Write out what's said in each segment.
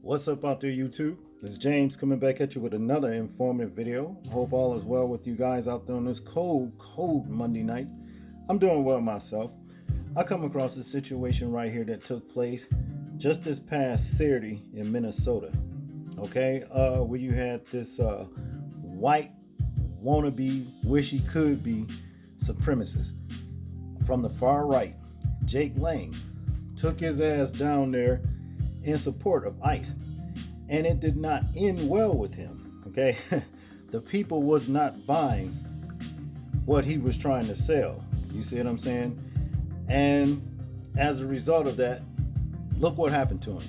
What's up out there, YouTube? It's James coming back at you with another informative video. Hope all is well with you guys out there on this cold Monday night. I'm doing well myself. I come across a situation right here that took place just this past Saturday in Minnesota. Okay, where you had this white wannabe, wish he could be supremacist from the far right, Jake Lang, took his ass down there in support of ICE, and it did not end well with him. Okay, the people was not buying what he was trying to sell. You see what I'm saying? And as a result of that, look what happened to him.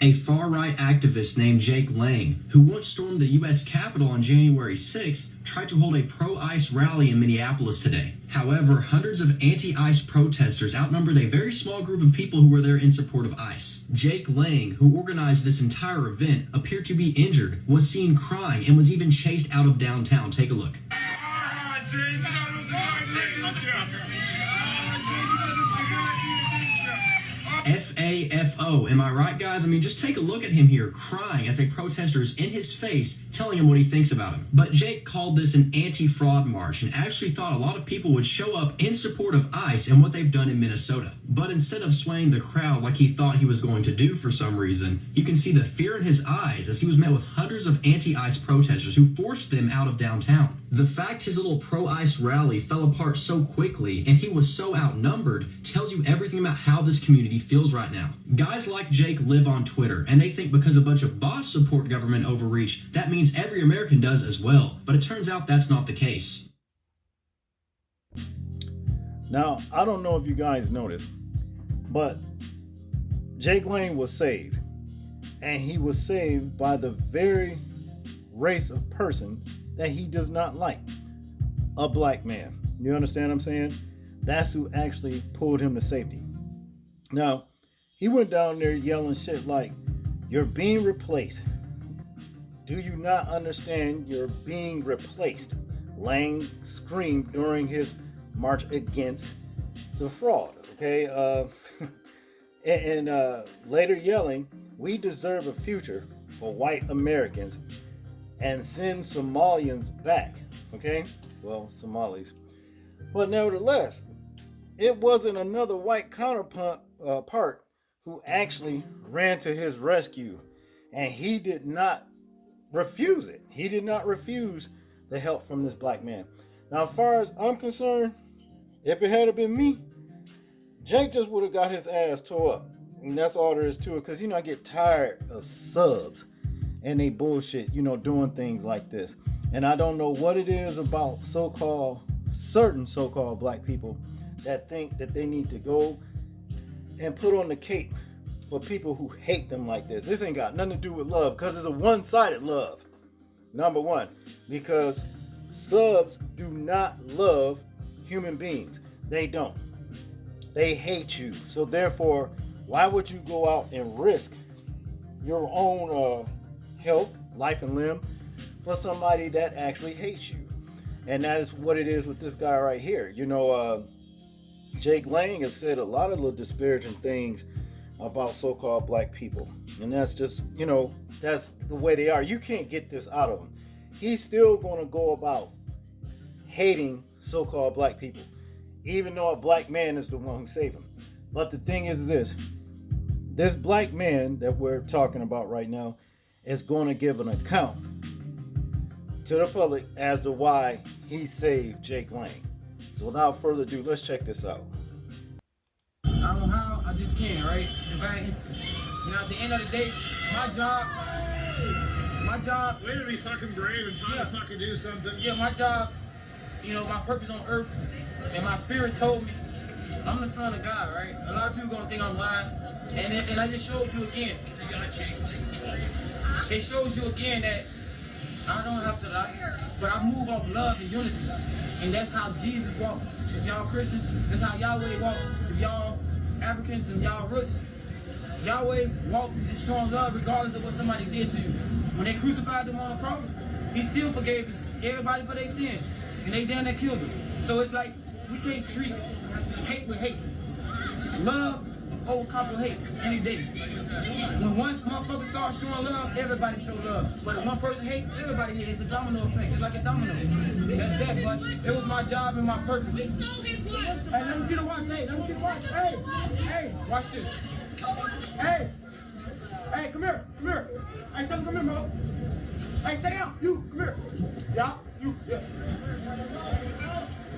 A far-right activist named Jake Lang, who once stormed the U.S. Capitol on January 6th, tried to hold a pro-ICE rally in Minneapolis today. However, hundreds of anti-ICE protesters outnumbered a very small group of people who were there in support of ICE. Jake Lang, who organized this entire event, appeared to be injured, was seen crying, and was even chased out of downtown. Take a look. FAFO, am I right, guys? I mean, just take a look at him here, crying as a protester is in his face, telling him what he thinks about him. But Jake called this an anti-fraud march and actually thought a lot of people would show up in support of ICE and what they've done in Minnesota. But instead of swaying the crowd like he thought he was going to do for some reason, you can see the fear in his eyes as he was met with hundreds of anti-ICE protesters who forced them out of downtown. The fact his little pro-ICE rally fell apart so quickly and he was so outnumbered tells you everything about how this community feels right now. Guys like Jake live on Twitter, and they think because a bunch of bots support government overreach, that means every American does as well. But it turns out that's not the case. Now, I don't know if you guys noticed, but Jake Lang was saved. And he was saved by the very race of person that he does not like. A black man. You understand what I'm saying? That's who actually pulled him to safety. Now, he went down there yelling shit like, "You're being replaced. Do you not understand you're being replaced?" Lang screamed during his march against the fraud. Okay, and later yelling, "We deserve a future for white Americans and send Somalians back." Okay, well, Somalis. But nevertheless, it wasn't another white counterpart who actually ran to his rescue, and he did not refuse it. He did not refuse the help from this black man. Now, as far as I'm concerned, if it had been me, Jake just would have got his ass tore up. And that's all there is to it, because, I get tired of subs and they bullshit, doing things like this. And I don't know what it is about certain so-called black people that think that they need to go and put on the cape for people who hate them like this. This ain't got nothing to do with love, because it's a one-sided love. Number one, because subs do not love human beings. They don't. They hate you. So therefore, why would you go out and risk your own health, life and limb for somebody that actually hates you? And that is what it is with this guy right here. Jake Lang has said a lot of little disparaging things about so-called black people. And that's just, that's the way they are. You can't get this out of him. He's still going to go about hating so-called black people, even though a black man is the one who saved him. But the thing is this black man that we're talking about right now is going to give an account to the public as to why he saved Jake Lang. So without further ado, let's check this out. I don't know how, I just can't, right? Divine instant. At the end of the day, my job. Way to be fucking brave and trying to fucking do something. Yeah, my job, my purpose on earth, and my spirit told me, I'm the son of God, right? A lot of people gonna think I'm lying, and I just showed you again. It shows you again that I don't have to lie, but I move off love and unity. And that's how Jesus walked. If y'all Christians, that's how Yahweh walked. If y'all Africans and y'all roots, Yahweh walked just showing love regardless of what somebody did to you. When they crucified them on the cross, he still forgave everybody for their sins. And they damn near killed them. So it's like, we can't treat hate with hate. Love overcome hate any day. When one motherfucker starts showing love, everybody show love. But if one person hate, everybody hate. It's a domino effect, just like a domino. That's that, but it was my job and my purpose. Hey, let me see the watch. Hey, let me see the watch. Hey, watch this. Hey, come here. Hey, son, come here, bro. Hey, check it out. You, come here. Yeah, you, yeah.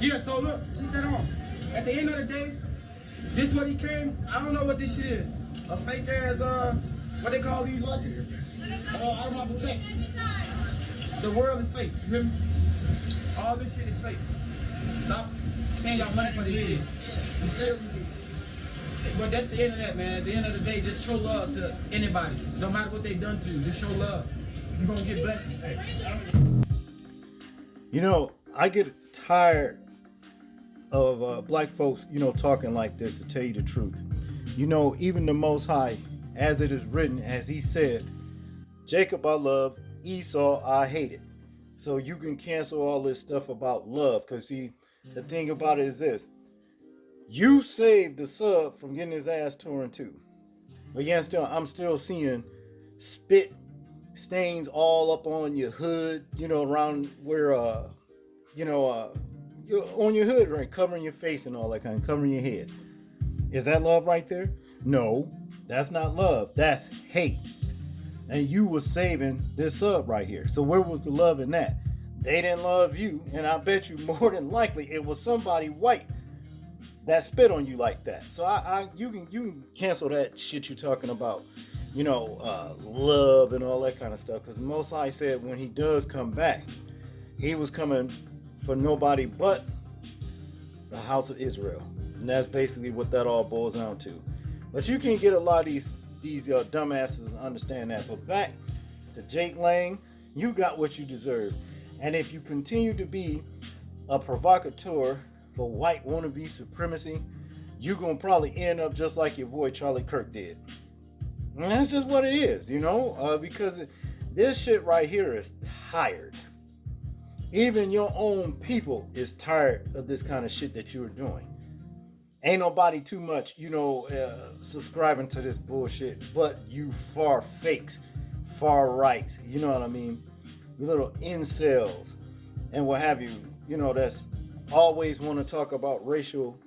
Yeah, so look, keep that on. At the end of the day, this is what he came. I don't know what this shit is. A fake ass, what they call these watches? Out of my protect. The world is fake. You hear me? All this shit is fake. Stop paying y'all money for this shit. But that's the end of that, man. At the end of the day, just show love to anybody. No matter what they've done to you, just show love. You're gonna get blessings. You know, I get tired of black folks, talking like this, to tell you the truth. Even the Most High, as it is written, as he said, Jacob I love, Esau I hated. So you can cancel all this stuff about love, because see, the thing about it is this. You saved the sub from getting his ass torn too. But yeah, I'm still seeing spit stains all up on your hood, around where, on your hood, right? Covering your face and all that kind of, covering your head. Is that love right there? No, that's not love. That's hate. And you were saving this sub right here. So where was the love in that? They didn't love you, and I bet you more than likely it was somebody white that spit on you like that. So you can cancel that shit you talking about, love and all that kind of stuff. Because Most High said when he does come back, he was coming for nobody but the house of Israel. And that's basically what that all boils down to. But you can't get a lot of these dumbasses to understand that. But back to Jake Lang, you got what you deserve. And if you continue to be a provocateur for white wannabe supremacy, you're going to probably end up just like your boy Charlie Kirk did. And that's just what it is, because this shit right here is tired. Even your own people is tired of this kind of shit that you're doing. Ain't nobody too much, subscribing to this bullshit, but you far fakes, far rights, you know what I mean? You little incels and what have you, that's always want to talk about racial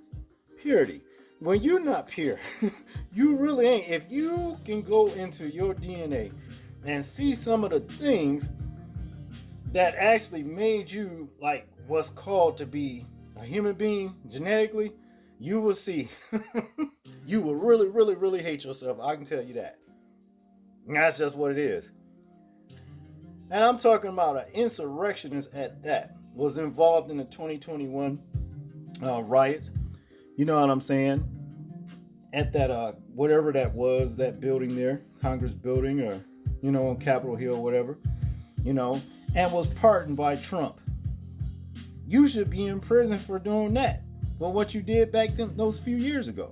purity. When you're not pure, you really ain't. If you can go into your DNA and see some of the things that actually made you like what's called to be a human being genetically, you will see you will really, really, really hate yourself. I can tell you that. And that's just what it is. And I'm talking about an insurrectionist at that. Was involved in the 2021 riots. You know what I'm saying? At that, whatever that was, that building there, Congress building, or, on Capitol Hill, whatever, and was pardoned by Trump. You should be in prison for doing that, for what you did back then, those few years ago.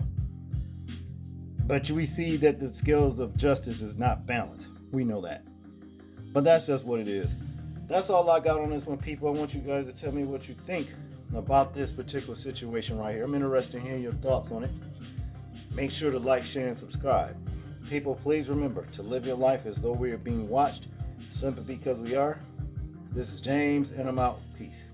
But we see that the scales of justice is not balanced. We know that. But that's just what it is. That's all I got on this one, people. I want you guys to tell me what you think about this particular situation right here. I'm interested in hearing your thoughts on it. Make sure to like, share, and subscribe. People, please remember to live your life as though we are being watched, simply because we are. This is James, and I'm out. Peace.